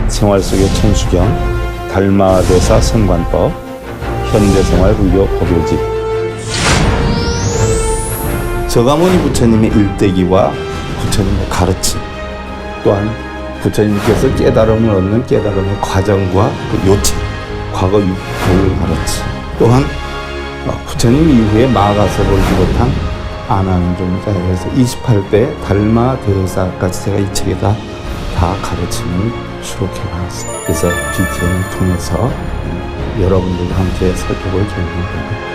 생활 속의 천수경, 달마대사 선관법, 현대생활 불교 법요집. 저가모니 부처님의 일대기와 부처님의 가르침, 또한 부처님께서 깨달음을 얻는 깨달음의 과정과 그 요체, 과거 육부를 가르침, 또한 부처님 이후에 마가섭을 비롯한 아난종자에서 28대 달마대사까지 제가 이 책에다 다 가르침을 수록해 놨습니다. 그래서 BTN을 통해서 여러분들과 함께 살펴볼 계획입니다.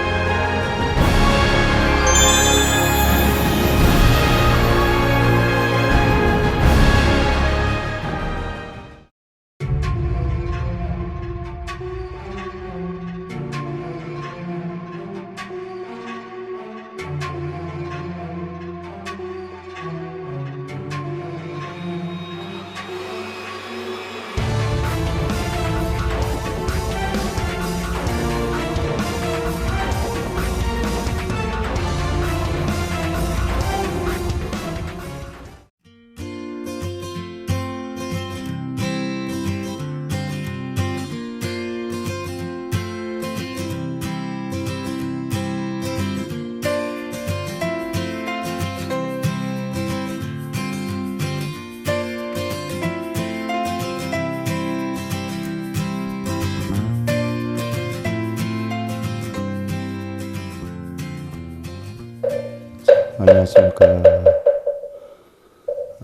안녕하십니까.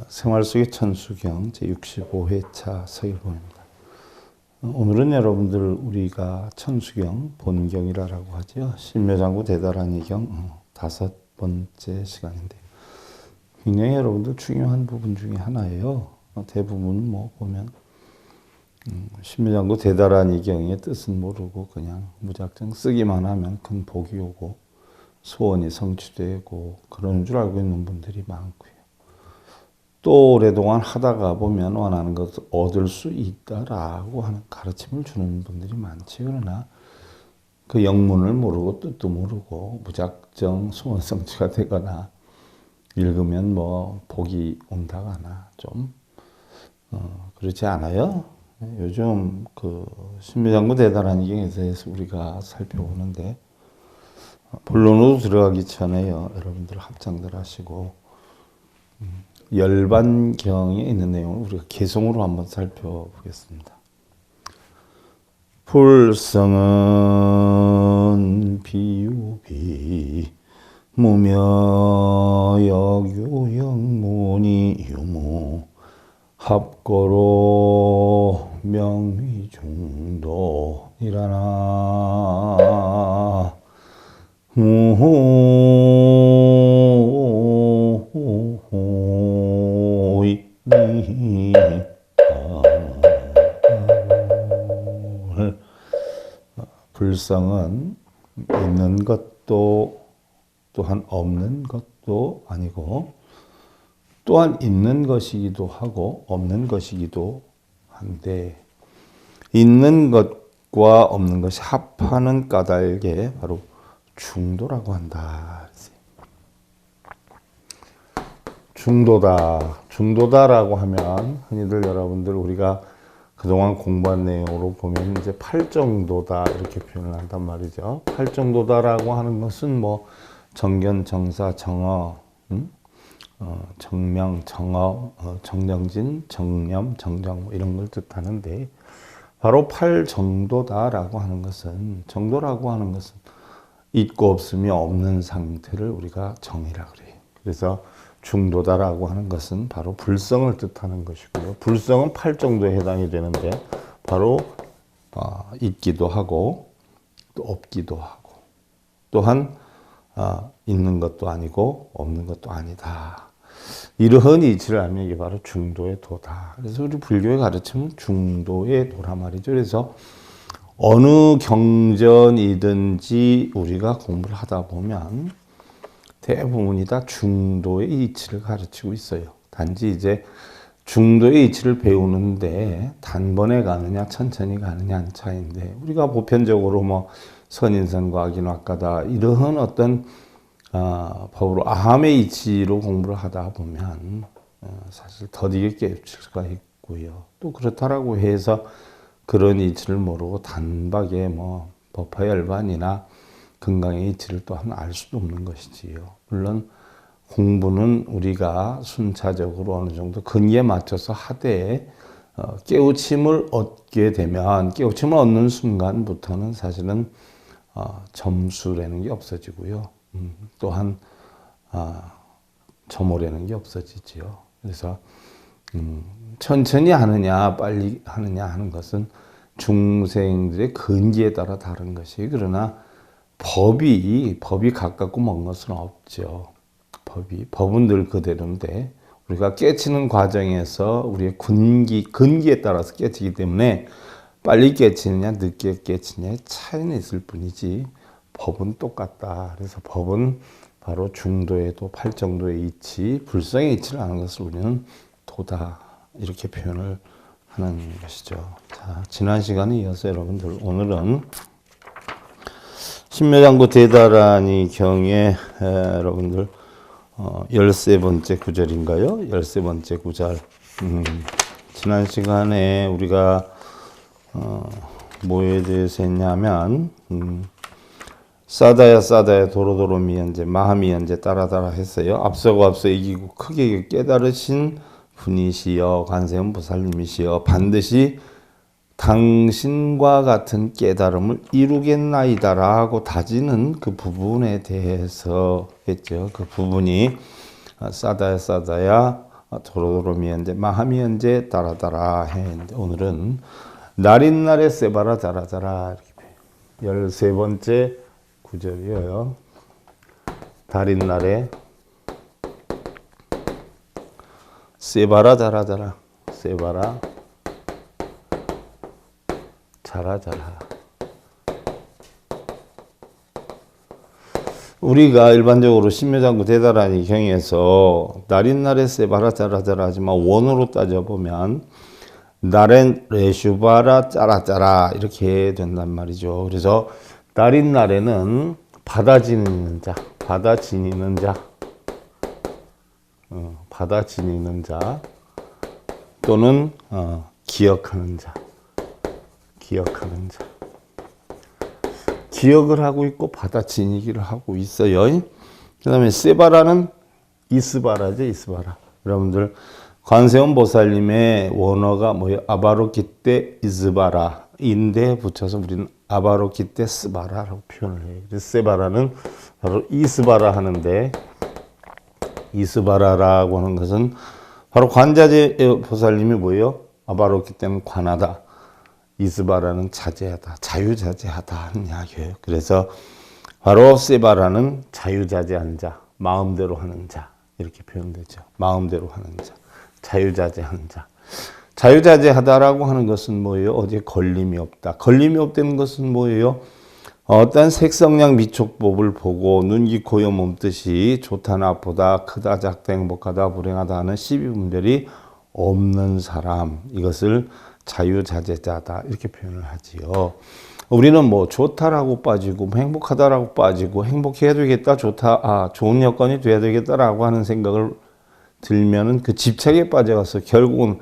생활 속의 천수경 제65회차 서일봉입니다. 오늘은 여러분들 우리가 천수경 본경이라고 하죠. 신묘장구 대다라니경 5번째 시간인데요. 굉장히 여러분들 중요한 부분 중에 하나예요. 대부분 보면 신묘장구 대다라니경의 뜻은 모르고 그냥 무작정 쓰기만 하면 큰 복이 오고 소원이 성취되고 그런 줄 알고 있는 분들이 많고요. 또 오랫동안 하다가 보면 원하는 것을 얻을 수 있다라고 하는 가르침을 주는 분들이 많지. 그러나 그 영문을 모르고 뜻도 모르고 무작정 소원 성취가 되거나 읽으면 복이 온다거나 좀 그렇지 않아요? 요즘 그 신묘장구 대다라니경에 대해서 우리가 살펴보는데 본론으로 들어가기 전에요. 여러분들 합장들 하시고 열반경에 있는 내용을 우리가 개성으로 한번 살펴보겠습니다. 불성은 비유비 무명역유영문이 유무 합고로 명의중도이라나 불성은 있는 것도 또한 없는 것도 아니고 또한 있는 것이기도 하고 없는 것이기도 한데 있는 것과 없는 것이 합하는 까닭에 바로 중도라고 한다. 중도다라고 하면 흔히들 여러분들 우리가 그동안 공부한 내용으로 보면 이제 팔정도다 이렇게 표현을 한단 말이죠. 팔정도다라고 하는 것은 정견, 정사, 정어, 정명, 정어, 정정진, 정념, 정정 이런 걸 뜻하는데 바로 팔정도다라고 하는 것은 정도라고 하는 것은 있고 없으며 없는 상태를 우리가 정이라고 그래요. 그래서 중도다라고 하는 것은 바로 불성을 뜻하는 것이고요. 불성은 8정도에 해당이 되는데 바로 있기도 하고 또 없기도 하고 또한 있는 것도 아니고 없는 것도 아니다. 이러한 이치를 알면 이게 바로 중도의 도다. 그래서 우리 불교의 가르침은 중도의 도라 말이죠. 그래서 어느 경전이든지 우리가 공부를 하다 보면 대부분이 다 중도의 이치를 가르치고 있어요. 단지 이제 중도의 이치를 배우는데 단번에 가느냐 천천히 가느냐는 차이인데 우리가 보편적으로 선인선과 악인학가다 이러한 어떤 법으로 아함의 이치로 공부를 하다 보면 사실 더디게 깨우칠 수가 있고 없고요. 또 그렇다라고 해서 그런 이치를 모르고 단박에 뭐 법화열반이나 건강의 이치를 또한 알 수도 없는 것이지요. 물론 공부는 우리가 순차적으로 어느 정도 근기에 맞춰서 하되 깨우침을 얻게 되면 깨우침을 얻는 순간부터는 사실은 점수라는 게 없어지고요. 또한 점호라는 게 없어지지요. 그래서 천천히 하느냐 빨리 하느냐 하는 것은 중생들의 근기에 따라 다른 것이 그러나 법이 가깝고 먼 것은 없죠. 법은 늘 그대로인데 우리가 깨치는 과정에서 우리의 근기에 따라서 깨치기 때문에 빨리 깨치느냐 늦게 깨치느냐의 차이는 있을 뿐이지 법은 똑같다. 그래서 법은 바로 중도에도 팔정도의 이치, 불성의 이치를 아는 것을 우리는 도다 이렇게 표현을 하는 것이죠. 자, 지난 시간에 이어서 여러분들 오늘은 신묘장구 대다라니 경의 여러분들 13번째 구절인가요? 13번째 구절. 지난 시간에 우리가 뭐에 대해서 했냐면 싸다야 도로도로 미연제 마하미연제 따라따라 했어요. 앞서 이기고 크게 깨달으신 분이시여 관세음 보살님이시여 반드시 당신과 같은 깨달음을 이루겠나이다라고 다지는 그 부분에 대해서 했죠. 그 부분이 싸다야 도로도로 미연제 마하미연제 따라따라 했는데 오늘은 날인날에 세바라 자라자라 13번째 구절이에요. 달인날에 세바라 자라자라 세바라 자라자라. 우리가 일반적으로 신묘장구 대다라니 경에서 날인날에 세바라 자라자라 하지만 원어로 따져보면 날엔 레슈바라 짜라짜라 이렇게 된단 말이죠. 그래서 날인날에는 받아 지니는 자 또는 기억하는 자 기억을 하고 있고 받아 지니기를 하고 있어요. 그 다음에 세바라는 이스바라죠. 이스바라. 여러분들 관세음 보살님의 원어가 뭐예요? 아바로키테 이스바라인데 붙여서 우리는 아바로키테 스바라라고 표현을 해요. 그래서 세바라는 바로 이스바라 하는데 이스바라라고 하는 것은 바로 관자재 보살님이 뭐예요? 아바로키테는 관하다. 이스바라는 자제하다, 자유자재하다 하는 이야기예요. 그래서 바로 세바라는 자유자재한 자, 마음대로 하는 자 이렇게 표현되죠. 마음대로 하는 자, 자유자재하는 자. 자유자재하다라고 하는 것은 뭐예요? 어디에 걸림이 없다. 걸림이 없다는 것은 뭐예요? 어떤 색성량 미촉법을 보고 눈기 고요 몸뜻이 좋다 나쁘다 크다 작다 행복하다 불행하다 하는 12분별이 없는 사람 이것을 자유자재자다 이렇게 표현을 하지요. 우리는 뭐 좋다라고 빠지고 행복하다라고 빠지고 행복해야 되겠다 좋다 좋은 여건이 돼야 되겠다라고 하는 생각을 들면은 그 집착에 빠져가서 결국은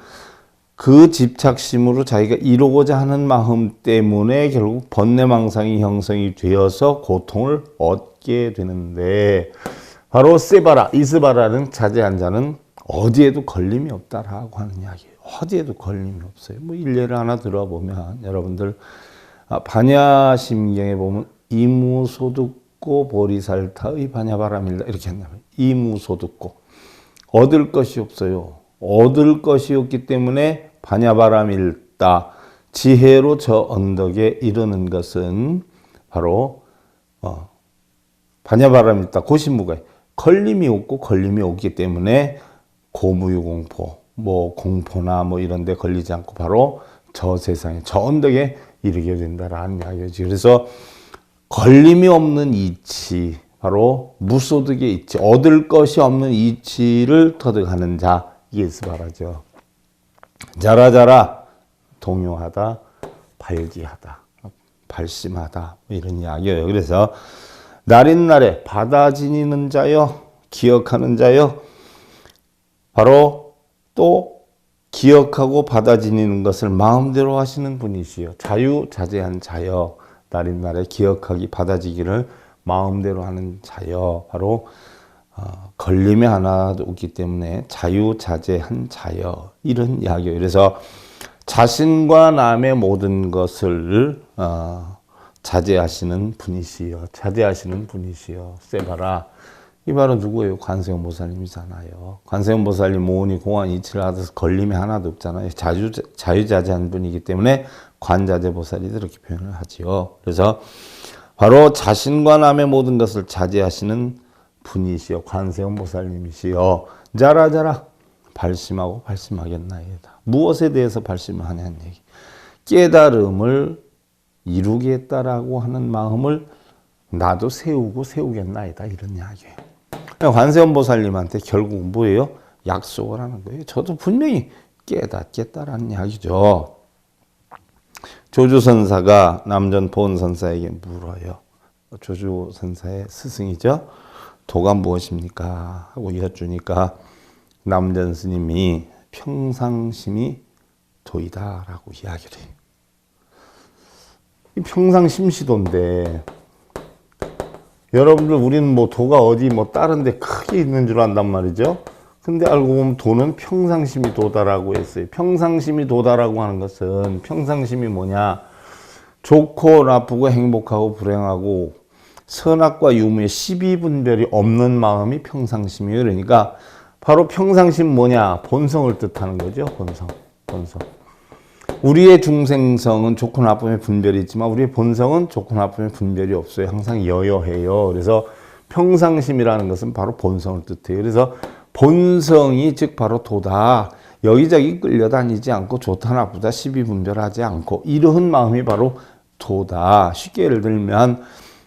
그 집착심으로 자기가 이루고자 하는 마음 때문에 결국 번뇌망상이 형성이 되어서 고통을 얻게 되는데 바로 세바라 이스바라는 자제한 자는 어디에도 걸림이 없다라고 하는 이야기예요. 어디에도 걸림이 없어요. 뭐 일례를 하나 들어보면 여러분들 반야심경에 보면 이무소득고 보리살타의 반야바람일다 이렇게 한다면 이무소득고 얻을 것이 없어요. 얻을 것이 없기 때문에 반야바람일다 지혜로 저 언덕에 이르는 것은 바로 반야바람일다 고신무가에 걸림이 없고 걸림이 없기 때문에 고무유공포 뭐 공포나 뭐 이런 데 걸리지 않고 바로 저 세상에 저 언덕에 이르게 된다라는 이야기죠. 그래서 걸림이 없는 이치 바로 무소득의 이치 얻을 것이 없는 이치를 터득하는 자 이게 스바라죠. 자라자라 동요하다 발기하다 발심하다 이런 이야기예요. 그래서 날인날에 받아 지니는 자여 기억하는 자여 바로 또 기억하고 받아들이는 것을 마음대로 하시는 분이시요. 자유자재한 자여. 날인 날에 기억하기 받아지기를 마음대로 하는 자여. 바로 걸림이 하나도 없기 때문에 자유자재한 자여. 이런 이야기예요. 그래서 자신과 남의 모든 것을 자제하시는 분이시여. 자제하시는 분이시여. 세바라. 이 바로 누구예요? 관세음 보살님이잖아요. 관세음 보살님 모은이 공안 이치를 하셔서 걸림이 하나도 없잖아요. 자유자재한 분이기 때문에 관자재 보살이 이렇게 표현을 하지요. 그래서 바로 자신과 남의 모든 것을 자제하시는 분이시여. 관세음 보살님이시여. 자라자라 발심하고 발심하겠나이다. 무엇에 대해서 발심을 하냐는 얘기. 깨달음을 이루겠다라고 하는 마음을 나도 세우겠나이다. 이런 이야기예요. 관세음 보살님한테 결국 뭐예요? 약속을 하는 거예요. 저도 분명히 깨닫겠다라는 이야기죠. 조주선사가 남전 보은선사에게 물어요. 조주선사의 스승이죠. 도가 무엇입니까? 하고 여쭈니까 남전 스님이 평상심이 도이다라고 이야기를 해요. 이 평상심시도인데 여러분들 우리는 뭐 도가 어디 뭐 다른 데 크게 있는 줄 안단 말이죠. 근데 알고 보면 도는 평상심이 도다라고 했어요. 평상심이 도다라고 하는 것은 평상심이 뭐냐? 좋고 나쁘고 행복하고 불행하고 선악과 유무의 시비분별이 없는 마음이 평상심이에요. 그러니까 바로 평상심 뭐냐? 본성을 뜻하는 거죠. 본성. 우리의 중생성은 좋고 나쁨의 분별이 있지만 우리의 본성은 좋고 나쁨의 분별이 없어요. 항상 여여해요. 그래서 평상심이라는 것은 바로 본성을 뜻해요. 그래서 본성이 즉 바로 도다. 여기저기 끌려다니지 않고 좋다 나쁘다 시비 분별하지 않고 이러한 마음이 바로 도다. 쉽게 예를 들면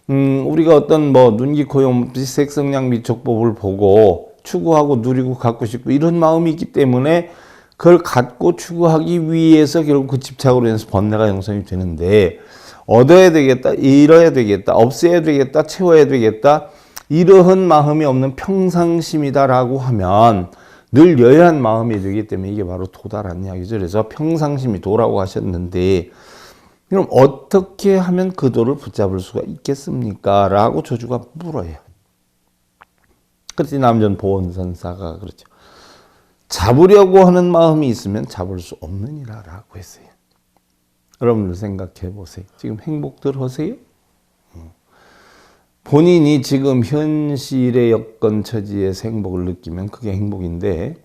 우리가 어떤 뭐 눈기 코염 색성량 미촉법을 보고 추구하고 누리고 갖고 싶고 이런 마음이 있기 때문에 그걸 갖고 추구하기 위해서 결국 그 집착으로 인해서 번뇌가 형성이 되는데 얻어야 되겠다, 잃어야 되겠다, 없애야 되겠다, 채워야 되겠다 이러한 마음이 없는 평상심이다라고 하면 늘 여여한 마음이 되기 때문에 이게 바로 도다라는 이야기죠. 그래서 평상심이 도라고 하셨는데 그럼 어떻게 하면 그 도를 붙잡을 수가 있겠습니까? 라고 조주가 물어요. 그랬더니 남전 보은선사가 그렇죠. 잡으려고 하는 마음이 있으면 잡을 수 없느니라 라고 했어요. 여러분들 생각해 보세요. 지금 행복들 하세요? 본인이 지금 현실의 여건 처지에서 행복을 느끼면 그게 행복인데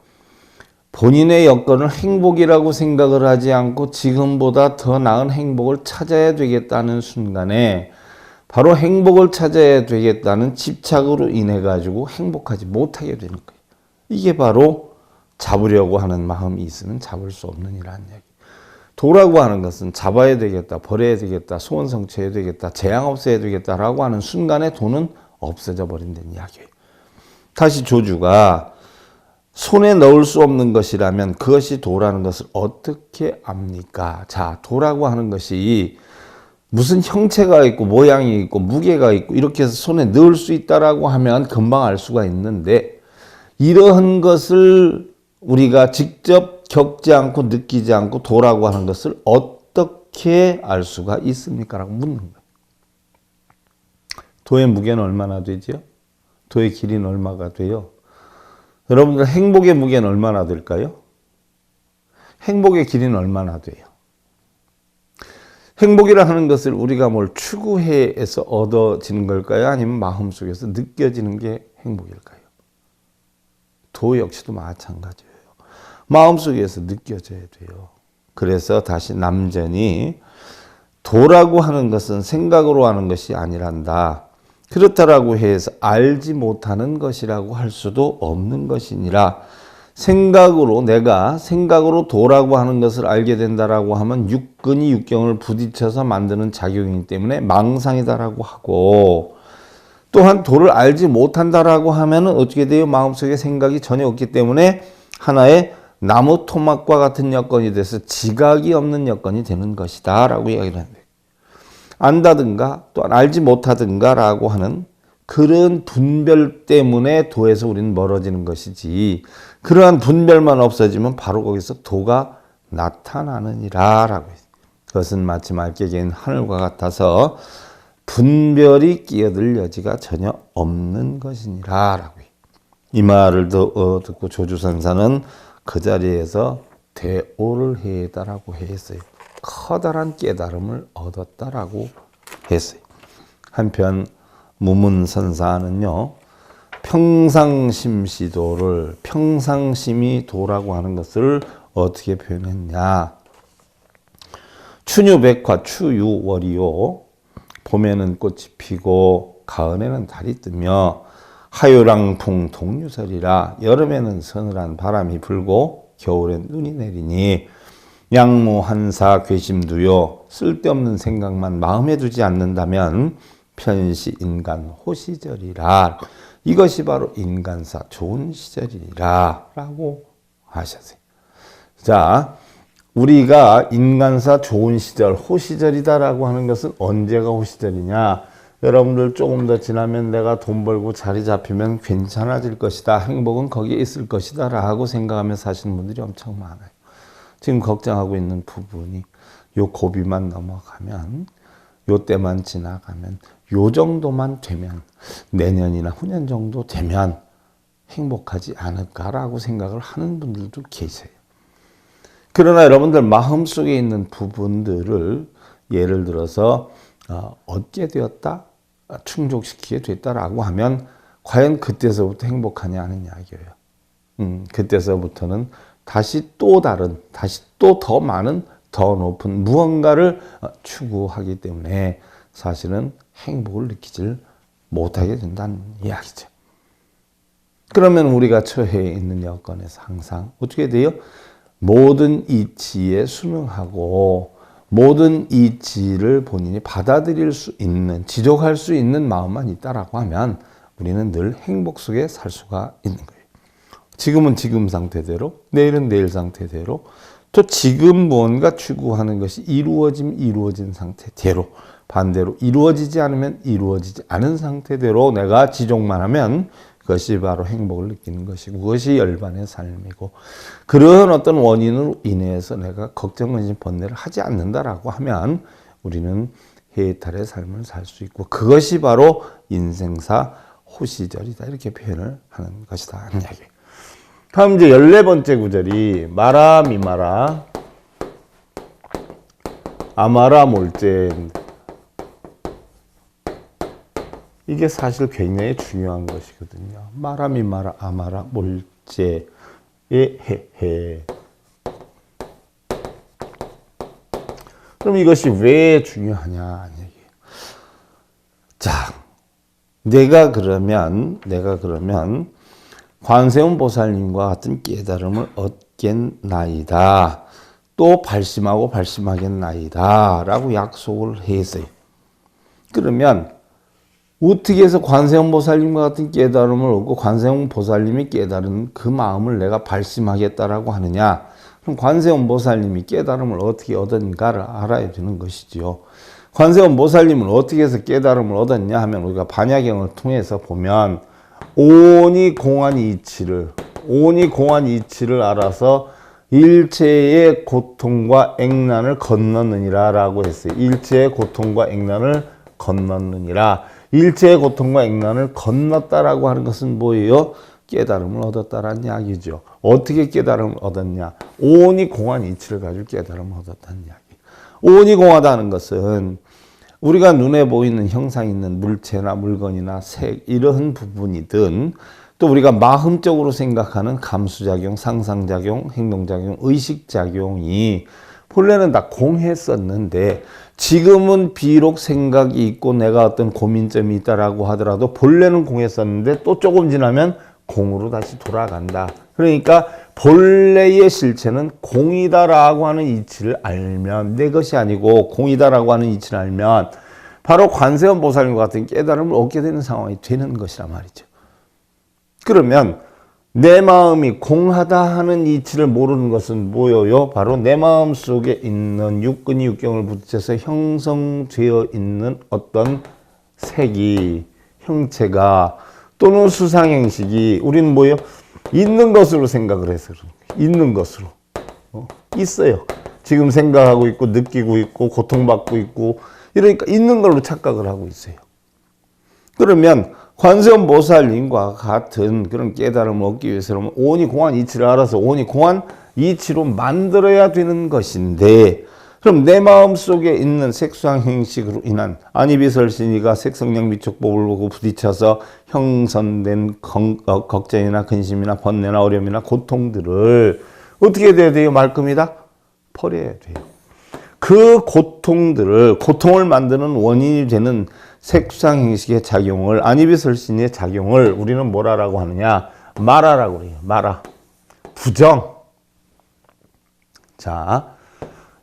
본인의 여건을 행복이라고 생각을 하지 않고 지금보다 더 나은 행복을 찾아야 되겠다는 순간에 바로 행복을 찾아야 되겠다는 집착으로 인해 가지고 행복하지 못하게 되는 거예요. 이게 바로 잡으려고 하는 마음이 있으면 잡을 수 없느니라는 얘기. 도라고 하는 것은 잡아야 되겠다, 버려야 되겠다, 소원 성취해야 되겠다, 재앙 없애야 되겠다라고 하는 순간에 도는 없어져 버린다는 이야기예요. 다시 조주가 손에 넣을 수 없는 것이라면 그것이 도라는 것을 어떻게 압니까? 자, 도라고 하는 것이 무슨 형체가 있고 모양이 있고 무게가 있고 이렇게 해서 손에 넣을 수 있다라고 하면 금방 알 수가 있는데 이러한 것을 우리가 직접 겪지 않고 느끼지 않고 도라고 하는 것을 어떻게 알 수가 있습니까? 라고 묻는 거예요. 도의 무게는 얼마나 되죠? 도의 길이는 얼마가 돼요? 여러분들 행복의 무게는 얼마나 될까요? 행복의 길이는 얼마나 돼요? 행복이라 하는 것을 우리가 뭘 추구해서 얻어지는 걸까요? 아니면 마음속에서 느껴지는 게 행복일까요? 도 역시도 마찬가지예요. 마음속에서 느껴져야 돼요. 그래서 다시 남전이 도라고 하는 것은 생각으로 하는 것이 아니란다. 그렇다라고 해서 알지 못하는 것이라고 할 수도 없는 것이니라. 내가 생각으로 도라고 하는 것을 알게 된다라고 하면 육근이 육경을 부딪혀서 만드는 작용이기 때문에 망상이다라고 하고 또한 도를 알지 못한다라고 하면은 어떻게 돼요? 마음속에 생각이 전혀 없기 때문에 하나의 나무 토막과 같은 여건이 돼서 지각이 없는 여건이 되는 것이다 라고 이야기를 합니다. 안다든가 또는 알지 못하든가 라고 하는 그런 분별 때문에 도에서 우리는 멀어지는 것이지, 그러한 분별만 없어지면 바로 거기서 도가 나타나느니라 라고 했어요. 그것은 마치 맑게 개인 하늘과 같아서 분별이 끼어들 여지가 전혀 없는 것이니라 라고 해요. 이 말을 듣고 조주선사는 그 자리에서 대오를 해다라고 했어요. 커다란 깨달음을 얻었다라고 했어요. 한편 무문선사는요, 평상심시도를, 평상심이 도라고 하는 것을 어떻게 표현했냐. 추유백화 추유월이요, 봄에는 꽃이 피고 가을에는 달이 뜨며 하요랑풍 동유설이라, 여름에는 서늘한 바람이 불고 겨울엔 눈이 내리니 양무한사 괘심두요, 쓸데없는 생각만 마음에 두지 않는다면 편시인간 호시절이라, 이것이 바로 인간사 좋은 시절이라 라고 하셨어요. 자, 우리가 인간사 좋은 시절, 호시절이다 라고 하는 것은 언제가 호시절이냐. 여러분들 조금 더 지나면 내가 돈 벌고 자리 잡히면 괜찮아질 것이다, 행복은 거기에 있을 것이다 라고 생각하며 사시는 분들이 엄청 많아요. 지금 걱정하고 있는 부분이 요 고비만 넘어가면, 요 때만 지나가면, 요 정도만 되면, 내년이나 후년 정도 되면 행복하지 않을까라고 생각을 하는 분들도 계세요. 그러나 여러분들 마음속에 있는 부분들을 예를 들어서 얻게 되었다, 충족시키게 됐다라고 하면 과연 그때서부터 행복하냐 하는 이야기예요. 그때서부터는 다시 또 다른, 다시 또 더 많은, 더 높은 무언가를 추구하기 때문에 사실은 행복을 느끼질 못하게 된다는 이야기죠. 그러면 우리가 처해 있는 여건에서 항상 어떻게 돼요? 모든 이치에 순응하고 모든 이치를 본인이 받아들일 수 있는, 지족할 수 있는 마음만 있다라고 하면 우리는 늘 행복 속에 살 수가 있는 거예요. 지금은 지금 상태대로, 내일은 내일 상태대로, 또 지금 무언가 추구하는 것이 이루어진 상태대로, 반대로 이루어지지 않으면 이루어지지 않은 상태대로 내가 지족만 하면 그것이 바로 행복을 느끼는 것이고, 그것이 열반의 삶이고, 그런 어떤 원인으로 인해서 내가 걱정, 근심, 번뇌를 하지 않는다라고 하면 우리는 해탈의 삶을 살 수 있고, 그것이 바로 인생사 호시절이다, 이렇게 표현을 하는 것이다 하는 이야기예요. 다음 이제 14번째 구절이 마라 미마라 아마라 몰제, 이게 사실 굉장히 중요한 것이거든요. 마라 미마라 아마라 몰제의 헤헤. 그럼 이것이 왜 중요하냐 얘기예요. 자, 내가 그러면 관세음 보살님과 같은 깨달음을 얻겠나이다, 또 발심하겠나이다 라고 약속을 했어요. 그러면 어떻게 해서 관세음 보살님과 같은 깨달음을 얻고 관세음 보살님이 깨달은 그 마음을 내가 발심하겠다라고 하느냐? 그럼 관세음 보살님이 깨달음을 어떻게 얻었는가를 알아야 되는 것이지요. 관세음 보살님은 어떻게 해서 깨달음을 얻었냐 하면, 우리가 반야경을 통해서 보면 오니 공한 이치를 알아서 일체의 고통과 액난을 건넜느니라 라고 했어요. 일체의 고통과 액난을 건넜느니라. 일체의 고통과 액난을 건넜다라고 하는 것은 뭐예요? 깨달음을 얻었다라는 이야기죠. 어떻게 깨달음을 얻었냐? 오니 공한 이치를 가지고 깨달음을 얻었다는 이야기. 오니 공하다는 것은 우리가 눈에 보이는 형상 있는 물체나 물건이나 색, 이런 부분이든, 또 우리가 마음적으로 생각하는 감수작용, 상상작용, 행동작용, 의식작용이 본래는 다 공했었는데, 지금은 비록 생각이 있고 내가 어떤 고민점이 있다라고 하더라도 본래는 공했었는데 또 조금 지나면 공으로 다시 돌아간다. 그러니까 본래의 실체는 공이다라고 하는 이치를 알면, 내 것이 아니고 공이다라고 하는 이치를 알면 바로 관세음 보살님과 같은 깨달음을 얻게 되는 상황이 되는 것이란 말이죠. 그러면 내 마음이 공하다 하는 이치를 모르는 것은 뭐예요? 바로 내 마음 속에 있는 육근이 육경을 붙여서 형성되어 있는 어떤 색이, 형체가 또는 수상 형식이 우리는 뭐예요? 있는 것으로 생각을 해서 있는 것으로 있어요. 지금 생각하고 있고 느끼고 있고 고통받고 있고 이러니까 있는 걸로 착각을 하고 있어요. 그러면 관세음 보살님과 같은 그런 깨달음을 얻기 위해서는 오니 공한 이치를 알아서 오니 공한 이치로 만들어야 되는 것인데, 그럼 내 마음속에 있는 색수상 형식으로 인한 안이비설신이가 색성량 미촉법을 보고 부딪혀서 형성된 걱정이나 근심이나 번뇌나 어려움이나 고통들을 어떻게 돼야 돼요? 말끔히다 버려야 돼요. 그 고통을 만드는 원인이 되는 색수상 형식의 작용을, 안이비설신의 작용을 우리는 뭐라고 하느냐? 마라라고 그래요. 마라. 부정. 자,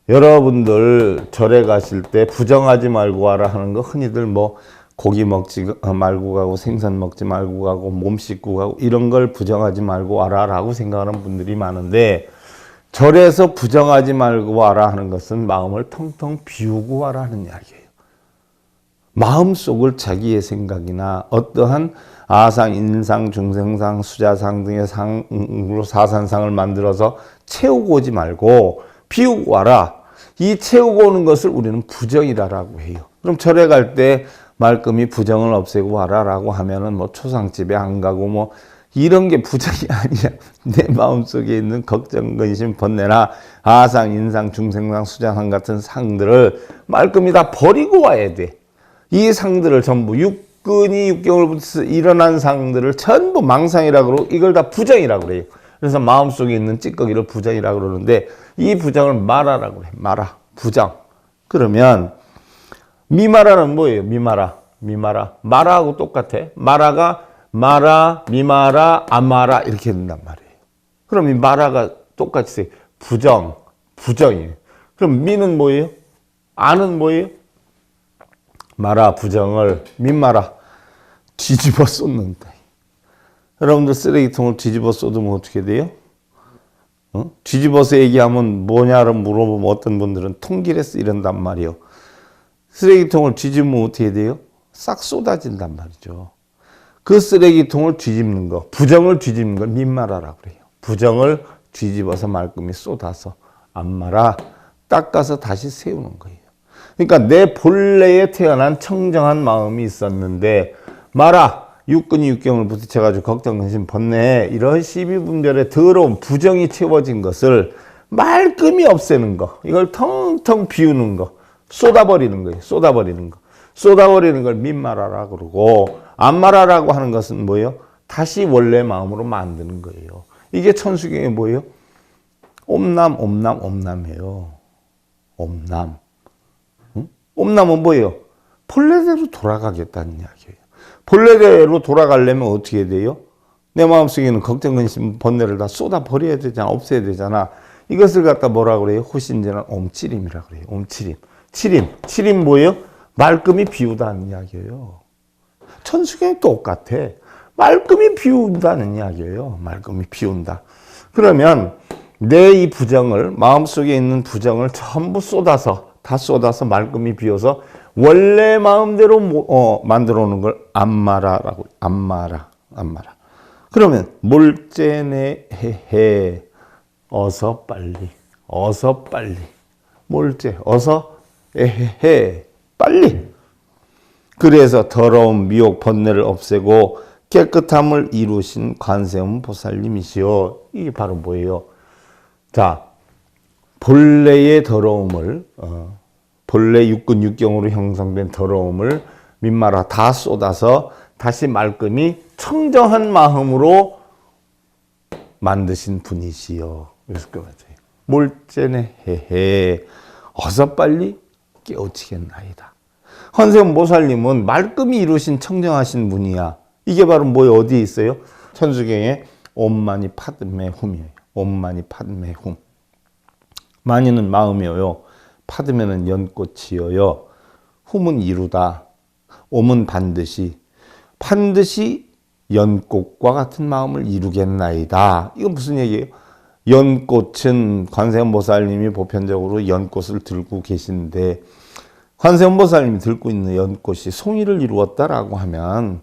여러분들 절에 가실 때 부정하지 말고 와라 하는 거 흔히들 뭐 고기 먹지 말고 가고 생선 먹지 말고 가고 몸 씻고 가고 이런 걸 부정하지 말고 와라 라고 생각하는 분들이 많은데, 절에서 부정하지 말고 와라 하는 것은 마음을 텅텅 비우고 와라 하는 이야기예요. 마음속을 자기의 생각이나 어떠한 아상, 인상, 중생상, 수자상 등의 상으로 사산상을 만들어서 채우고 오지 말고 비우고 와라. 이 채우고 오는 것을 우리는 부정이라고 해요. 그럼 절에 갈 때 말끔히 부정을 없애고 와라라고 하면은 뭐 초상집에 안 가고 뭐 이런 게 부정이 아니야. 내 마음속에 있는 걱정, 근심, 번뇌나 아상, 인상, 중생상, 수자상 같은 상들을 말끔히 다 버리고 와야 돼. 이 상들을 전부 육근이 육경으로부터 일어난 상들을 전부 망상이라고 그러고 이걸 다 부정이라고 그래요. 그래서 마음속에 있는 찌꺼기를 부정이라고 그러는데 이 부정을 마라라고 그래요. 마라, 부정. 그러면 미마라는 뭐예요? 미마라. 마라하고 똑같아. 마라가 마라, 미마라, 아마라 이렇게 된단 말이에요. 그럼 이 마라가 똑같이 부정이에요. 그럼 미는 뭐예요? 아는 뭐예요? 마라, 부정을 민마라 뒤집어 쏟는다. 여러분들 쓰레기통을 뒤집어 쏟으면 어떻게 돼요? 뒤집어서 얘기하면 뭐냐를 물어보면 어떤 분들은 통길에서 이런단 말이에요. 쓰레기통을 뒤집으면 어떻게 돼요? 싹 쏟아진단 말이죠. 그 쓰레기통을 뒤집는 거, 부정을 뒤집는 걸 민마라라고 그래요. 부정을 뒤집어서 말끔히 쏟아서 안마라 닦아서 다시 세우는 거예요. 그러니까 내 본래에 태어난 청정한 마음이 있었는데 마라, 육근이 육경을 부딪혀가지고 걱정, 근심, 번뇌 이런 시비분별의 더러운 부정이 채워진 것을 말끔히 없애는 거, 이걸 텅텅 비우는 거, 쏟아버리는 거예요. 쏟아버리는 걸 민마라라 그러고, 안마라라고 하는 것은 뭐예요? 다시 원래 마음으로 만드는 거예요. 이게 천수경이 뭐예요? 옴남이에요. 옴남. 옴남은 뭐예요? 본래대로 돌아가겠다는 이야기예요. 본래대로 돌아가려면 어떻게 돼요? 내 마음속에 있는 걱정, 근심, 번뇌를 다 쏟아버려야 되잖아. 없애야 되잖아. 이것을 갖다 뭐라 그래요? 호신제는 옴치림이라고 그래요. 옴치림. 치림 뭐예요? 말끔히 비우다는 이야기예요. 천수경이 똑같아. 말끔히 비운다는 이야기예요. 말끔히 비운다. 그러면 내 이 부정을, 마음속에 있는 부정을 전부 다 쏟아서 말끔히 비워서 원래 마음대로 만들어 놓은 걸 안마라라고. 안마라. 그러면 몰제네 해해 어서 빨리 몰제 어서 에헤헤 빨리. 그래서 더러운 미혹 번뇌를 없애고 깨끗함을 이루신 관세음 보살님이시여. 이게 바로 뭐예요? 자, 본래의 더러움을 본래 육근 육경으로 형성된 더러움을 민마라 다 쏟아서 다시 말끔히 청정한 마음으로 만드신 분이시여. 그래서 그 맞아요. 몰제네 해해 어서 빨리 깨우치겠나이다. 관세음 보살님은 말끔히 이루신 청정하신 분이야. 이게 바로 뭐에 어디에 있어요? 천수경에 옴마니 파드메 훔이에요. 옴마니 파드메 훔. 마니는 마음이어요. 파드메는 연꽃이어요. 훔은 이루다. 옴은 반드시 연꽃과 같은 마음을 이루겠나이다. 이건 무슨 얘기예요? 연꽃은 관세음 보살님이 보편적으로 연꽃을 들고 계신데 관세음보살님이 들고 있는 연꽃이 송이를 이루었다라고 하면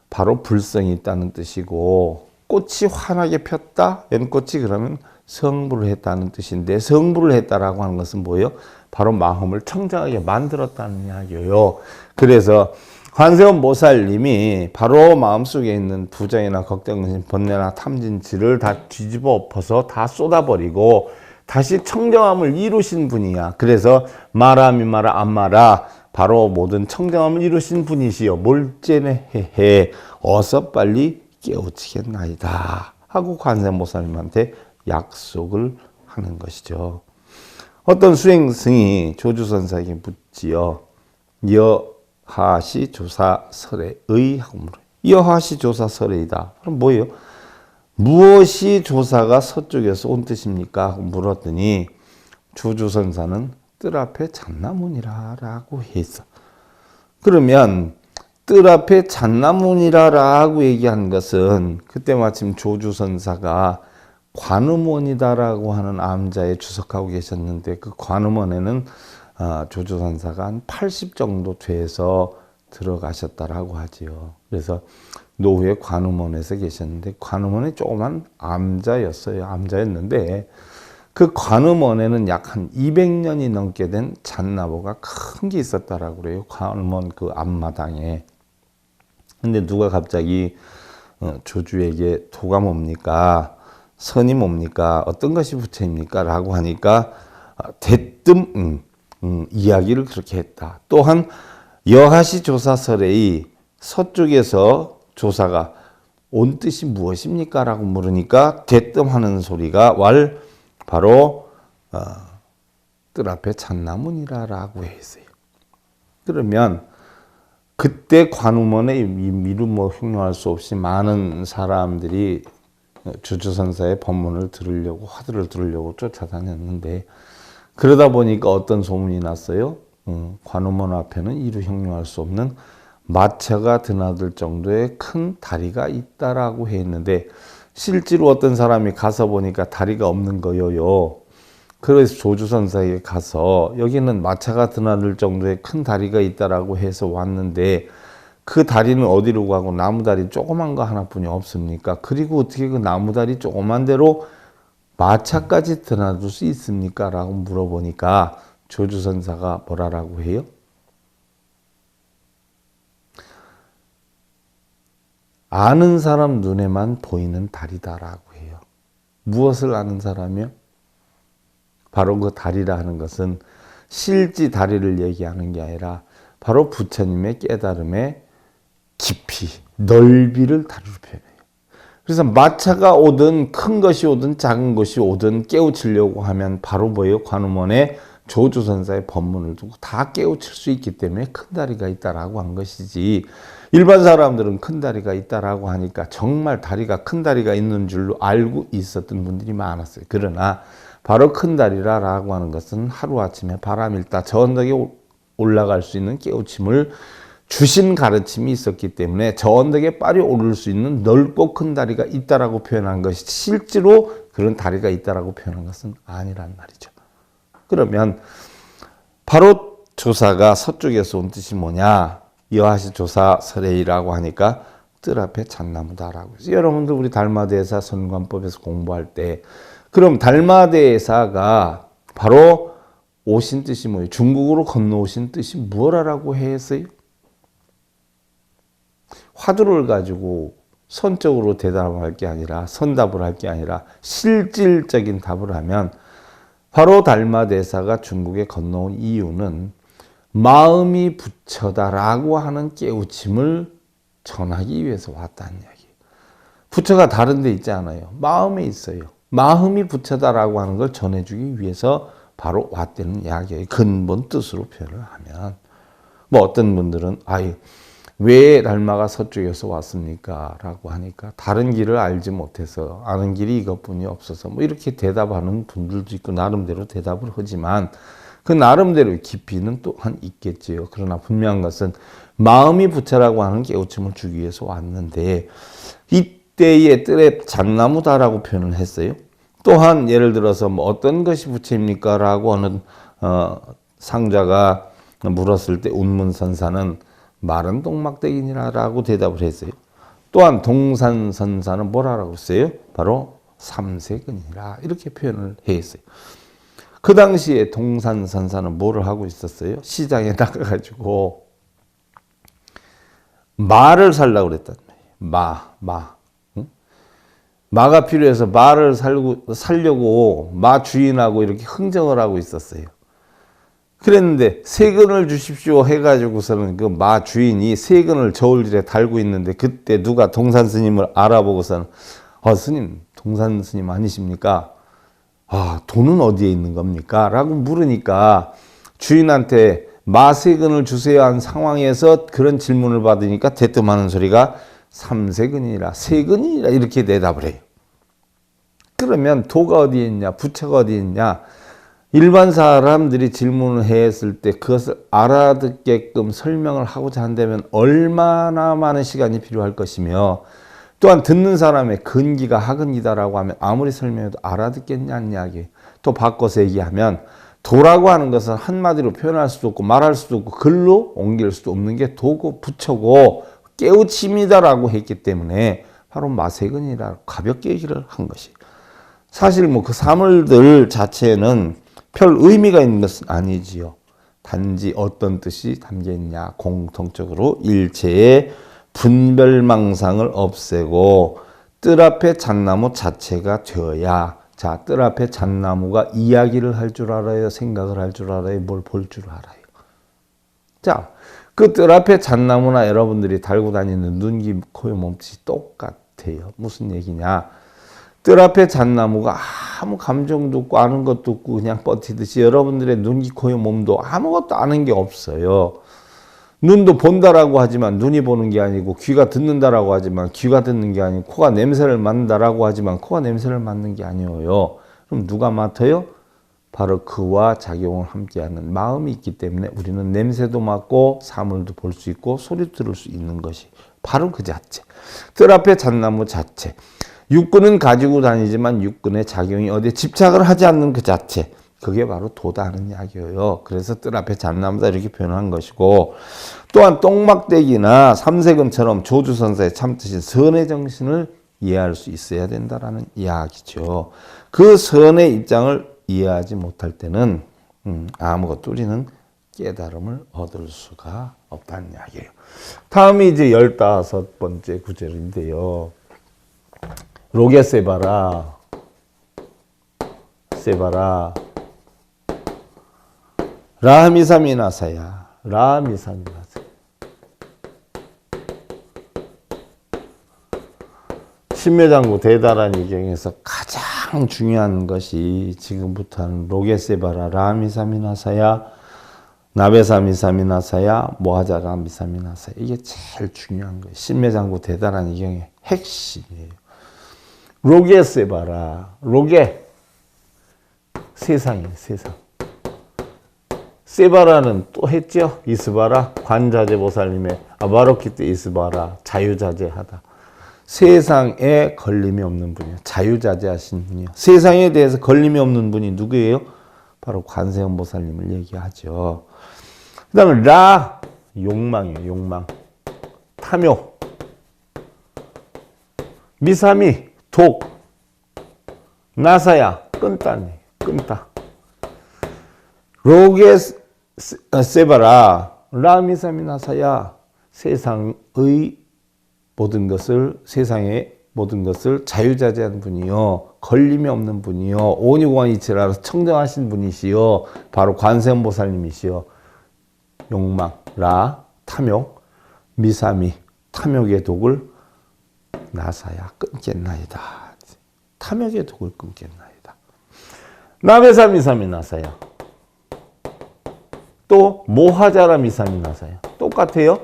바로 불성이 있다는 뜻이고, 꽃이 환하게 폈다? 연꽃이 그러면 성불을 했다는 뜻인데, 성불을 했다라고 하는 것은 뭐예요? 바로 마음을 청정하게 만들었다는 이야기예요. 그래서 관세음보살님이 바로 마음속에 있는 부정이나 걱정, 번뇌나 탐진치를 다 뒤집어 엎어서 다 쏟아버리고 다시 청정함을 이루신 분이야. 그래서 마라미 마라 안마라, 바로 모든 청정함을 이루신 분이시여 몰제네 헤헤 어서 빨리 깨우치겠나이다 하고 관세음보살님한테 약속을 하는 것이죠. 어떤 수행승이 조주선사에게 묻지요. 여하시 조사설의 하고 물어요. 여하시 조사설의이다. 그럼 뭐예요? 무엇이 조사가 서쪽에서 온 뜻입니까? 하고 물었더니 조주선사는 뜰 앞에 잣나무니라 라고 했어. 그러면 뜰 앞에 잣나무니라 라고 얘기한 것은 그때 마침 조주선사가 관음원이다라고 하는 암자에 주석하고 계셨는데, 그 관음원에는 조주선사가 한 80 정도 돼서 들어가셨다라고 하지요. 그래서 노후에 관음원에서 계셨는데 관음원이 조그만 암자였어요. 암자였는데 그 관음원에는 약 한 200년이 넘게 된 잣나무가 큰 게 있었다라고 그래요. 관음원 그 앞마당에. 근데 누가 갑자기 조주에게 도가 뭡니까? 선이 뭡니까? 어떤 것이 부처입니까? 라고 하니까 대뜸 이야기를 그렇게 했다. 또한 여하시 조사설의 서쪽에서 조사가 온 뜻이 무엇입니까? 라고 물으니까 대뜸 하는 소리가 바로 뜰 앞에 잣나무니라 라고 했어요. 그러면 그때 관음원에 미루뭐 흉노할 수 없이 많은 사람들이 조주선사의 법문을 들으려고, 화두를 들으려고 쫓아다녔는데, 그러다 보니까 어떤 소문이 났어요? 관음원 앞에는 이루 형용할 수 없는 마차가 드나들 정도의 큰 다리가 있다라고 했는데, 실제로 어떤 사람이 가서 보니까 다리가 없는 거예요. 그래서 조주선사에게 가서 여기는 마차가 드나들 정도의 큰 다리가 있다라고 해서 왔는데, 그 다리는 어디로 가고 나무다리 조그만 거 하나뿐이 없습니까? 그리고 어떻게 그 나무다리 조그만 대로 마차까지 드나들 수 있습니까? 라고 물어보니까 조주선사가 뭐라고 해요? 아는 사람 눈에만 보이는 다리다라고 해요. 무엇을 아는 사람이요? 바로 그 다리라 하는 것은 실지 다리를 얘기하는 게 아니라 바로 부처님의 깨달음의 깊이, 넓이를 다루는 표현이에요. 그래서 마차가 오든 큰 것이 오든 작은 것이 오든 깨우치려고 하면 바로 뭐예요? 관음원에 조주선사의 법문을 두고 다 깨우칠 수 있기 때문에 큰 다리가 있다라고 한 것이지, 일반 사람들은 큰 다리가 있다라고 하니까 정말 큰 다리가 있는 줄로 알고 있었던 분들이 많았어요. 그러나 바로 큰 다리라고 하는 것은 하루아침에 바람일다 저 언덕에 올라갈 수 있는 깨우침을 주신 가르침이 있었기 때문에 저 언덕에 빨리 오를 수 있는 넓고 큰 다리가 있다라고 표현한 것이, 실제로 그런 다리가 있다라고 표현한 것은 아니란 말이죠. 그러면 바로 조사가 서쪽에서 온 뜻이 뭐냐? 여하시 조사 설의라고 하니까 뜰 앞에 잣나무다라고 해서, 여러분들 우리 달마대사 선관법에서 공부할 때 그럼 달마대사가 바로 오신 뜻이 뭐예요? 중국으로 건너오신 뜻이 뭐라고 했어요? 화두를 가지고 선적으로 대답할 게 아니라, 선답을 할 게 아니라 실질적인 답을 하면 바로 달마대사가 중국에 건너온 이유는 마음이 부처다라고 하는 깨우침을 전하기 위해서 왔다는 이야기예요. 부처가 다른 데 있지 않아요. 마음에 있어요. 마음이 부처다라고 하는 걸 전해주기 위해서 바로 왔다는 이야기예요. 근본 뜻으로 표현을 하면. 뭐 어떤 분들은 왜 달마가 서쪽에서 왔습니까? 라고 하니까 다른 길을 알지 못해서, 아는 길이 이것뿐이 없어서 뭐 이렇게 대답하는 분들도 있고 나름대로 대답을 하지만 그 나름대로의 깊이는 또한 있겠지요. 그러나 분명한 것은 마음이 부처라고 하는 깨우침을 주기 위해서 왔는데, 이때의 뜰에 잣나무다라고 표현을 했어요. 또한 예를 들어서 뭐 어떤 것이 부처입니까? 라고 하는 상자가 물었을 때 운문선사는 마른 똥막대기니라라고 대답을 했어요. 또한 동산선사는 뭐라고 했어요? 바로 삼세근이라 이렇게 표현을 했어요. 그 당시에 동산선사는 뭐를 하고 있었어요? 시장에 나가가지고 마를 살려고 그랬단 말이에요. 마. 응? 마가 필요해서 마를 살려고 마 주인하고 이렇게 흥정을 하고 있었어요. 그랬는데 세근을 주십시오 해가지고서는 그 마 주인이 세근을 저울질에 달고 있는데 그때 누가 동산 스님을 알아보고서는 스님 동산 스님 아니십니까? 돈은 어디에 있는 겁니까? 라고 물으니까 주인한테 마 세근을 주세요 한 상황에서 그런 질문을 받으니까 대뜸하는 소리가 삼세근이라 세근이라 이렇게 대답을 해요. 그러면 도가 어디에 있냐 부처가 어디에 있냐 일반 사람들이 질문을 했을 때 그것을 알아듣게끔 설명을 하고자 한다면 얼마나 많은 시간이 필요할 것이며 또한 듣는 사람의 근기가 하근이다라고 하면 아무리 설명해도 알아듣겠냐는 이야기예요. 또 바꿔서 얘기하면 도라고 하는 것은 한마디로 표현할 수도 없고 말할 수도 없고 글로 옮길 수도 없는 게 도고 부처고 깨우침이다라고 했기 때문에 바로 마세근이라고 가볍게 얘기를 한 것이 사실 그 사물들 자체는 별 의미가 있는 것은 아니지요. 단지 어떤 뜻이 담겨 있냐 공통적으로 일체의 분별망상을 없애고 뜰 앞에 잣나무 자체가 되어야 뜰 앞에 잣나무가 이야기를 할 줄 알아요? 생각을 할 줄 알아요? 뭘 볼 줄 알아요? 그 뜰 앞에 잣나무나 여러분들이 달고 다니는 눈, 귀, 코, 몸짓이 똑같아요. 무슨 얘기냐? 뜰 앞에 잣나무가 아무 감정도 없고 아는 것도 없고 그냥 버티듯이 여러분들의 눈, 귀, 코, 몸도 아무것도 아는 게 없어요. 눈도 본다라고 하지만 눈이 보는 게 아니고 귀가 듣는다라고 하지만 귀가 듣는 게 아니고 코가 냄새를 맡는다라고 하지만 코가 냄새를 맡는 게 아니에요. 그럼 누가 맡아요? 바로 그와 작용을 함께하는 마음이 있기 때문에 우리는 냄새도 맡고 사물도 볼 수 있고 소리도 들을 수 있는 것이 바로 그 자체. 뜰 앞에 잣나무 자체. 육근은 가지고 다니지만 육근의 작용이 어디에 집착을 하지 않는 그 자체. 그게 바로 도다는 이야기예요. 그래서 뜰 앞에 잣나무다 이렇게 표현한 것이고 또한 똥막대기나 삼세근처럼 조주선사의 참뜻인 선의 정신을 이해할 수 있어야 된다라는 이야기죠. 그 선의 입장을 이해하지 못할 때는 아무것도 우리는 깨달음을 얻을 수가 없다는 이야기예요. 다음이 이제 15번째 구절인데요. 로게 세바라 라미사미나사야 라미사미나사 신묘장구 대다란 이경에서 가장 중요한 것이 지금부터는 로게세바라 라미사미나사야 나베사미사미나사야 모하자라미사미나사야 이게 제일 중요한 거예요. 신묘장구 대다란 이경의 핵심이에요. 로게세바라 로게 세상이에요. 세상. 세바라는 또 했죠. 이스바라 관자재보살님의 아바로키트 이스바라 자유자재하다. 세상에 걸림이 없는 분이요. 자유자재하신 분이요. 세상에 대해서 걸림이 없는 분이 누구예요? 바로 관세음보살님을 얘기하죠. 그 다음에 라 욕망이에요. 욕망. 탐욕. 미사미 독. 나사야 끈다네. 끈다. 로게 세바라 라미사미나사야 세상의 모든 것을 세상의 모든 것을 자유자재한 분이요 걸림이 없는 분이요 오니공이치라서 청정하신 분이시요 바로 관세음보살님이시요 욕망 라 탐욕 미사미 탐욕의 독을 나사야 끊겠나이다. 탐욕의 독을 끊겠나이다. 나베사미사미나사야 또 모하자라 미사미나사야 똑같아요.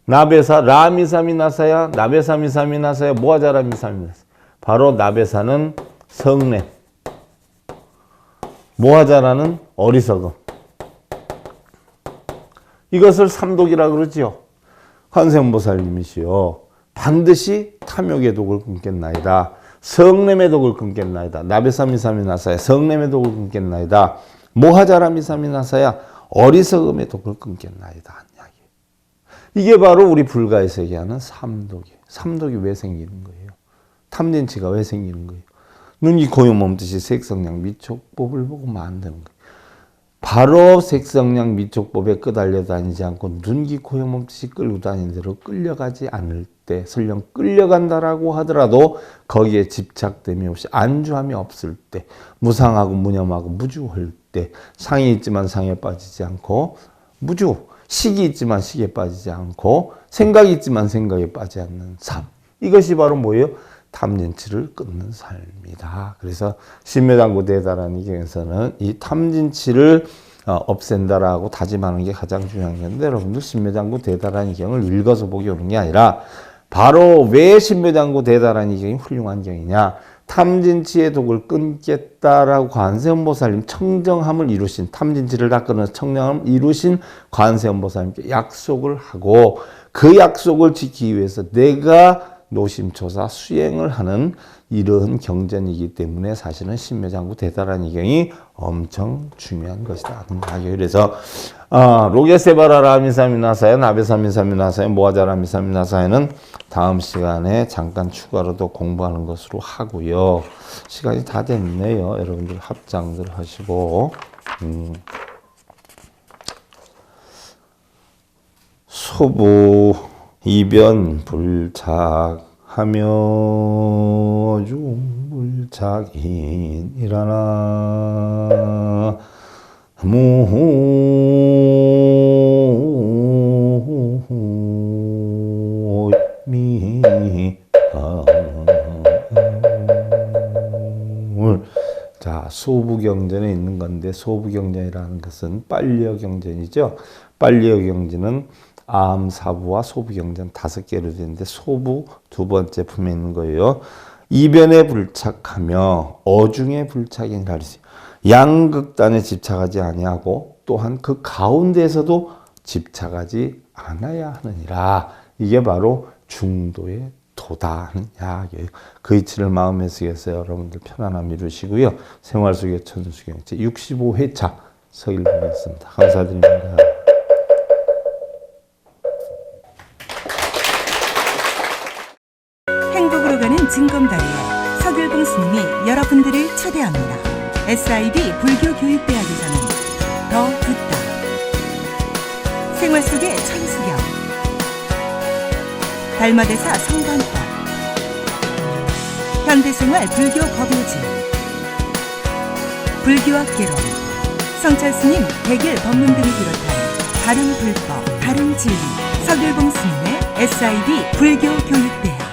나베사 라미사미나사야 나베사미사미나사야 모하자라 미사미나사야 바로 나베사는 성냄 모하자라는 어리석음 이것을 삼독이라 그러지요. 관세음보살님이시요 반드시 탐욕의 독을 끊겠나이다. 성냄의 독을 끊겠나이다. 나베사미사미나사야 성냄의 독을 끊겠나이다. 모하자라 미사미나사야 어리석음의 독을 끊겠나이다 하는 이야기예요. 이게 바로 우리 불가에서 얘기하는 삼독이에요. 삼독이 왜 생기는 거예요? 탐진치가 왜 생기는 거예요? 눈이 고요 몸듯이 색성량 미촉법을 보고 만드는 거예요. 바로 색성량 미촉법에 끄달려 다니지 않고 눈기 고요 몸듯이 끌고 다니는 대로 끌려가지 않을 때, 설령 끌려간다라고 하더라도 거기에 집착됨이 없이 안주함이 없을 때, 무상하고 무념하고 무주할 때, 상이 있지만 상에 빠지지 않고 무주, 식이 있지만 식에 빠지지 않고 생각이 있지만 생각에 빠지지 않는 삶. 이것이 바로 뭐예요? 탐진치를 끊는 삶이다. 그래서 신묘당구 대다라는 경에서는 이 탐진치를 없앤다라고 다짐하는 게 가장 중요한 건데, 여러분들 신묘당구 대다라는 경을 읽어서 보기 오는 게 아니라 바로 왜 신묘당구 대다라는 경이 훌륭한 경이냐, 탐진치의 독을 끊겠다라고 관세음보살님 청정함을 이루신, 탐진치를 다 끊어서 청정함을 이루신 관세음보살님께 약속을 하고, 그 약속을 지키기 위해서 내가 노심초사 수행을 하는 이러한 경전이기 때문에 사실은 신묘장구 대다라는 경이 엄청 중요한 것이다. 그래서 로게세바라라미사미나사야, 나베사미사미나사야, 모아자라미사미나사야는 다음 시간에 잠깐 추가로도 공부하는 것으로 하고요. 시간이 다 됐네요. 여러분들 합장들 하시고 소부 이변 불착하며 중불착인이라나 자, 소부경전에 있는 건데, 소부경전이라는 것은 빨려경전이죠. 빨려경전은 암사부와 소부경전 5개로 되는데, 소부 두 번째 품에 있는 거예요. 이변에 불착하며 어중에 불착인이라 그랬어요. 양극단에 집착하지 아니하고 또한 그 가운데에서도 집착하지 않아야 하느니라. 이게 바로 중도의 도다 하는 이야기예요. 그 이치를 마음에 쓰겠어요. 여러분들 편안함 이루시고요. 생활수계 천수경 제 65회차 서길 보겠습니다. 감사드립니다. 행복으로 가는 징검다리에 서길봉 스님이 여러분들을 초대합니다. SIB 불교교육대학에서는 더 듣다, 생활 속의 천수경, 달마대사 성관법, 현대생활 불교 법요지, 불교학개론, 성찰스님 백일 법문 등을 비롯한 다른 불법, 다른 진리, 서길봉 스님의 SIB 불교교육대학.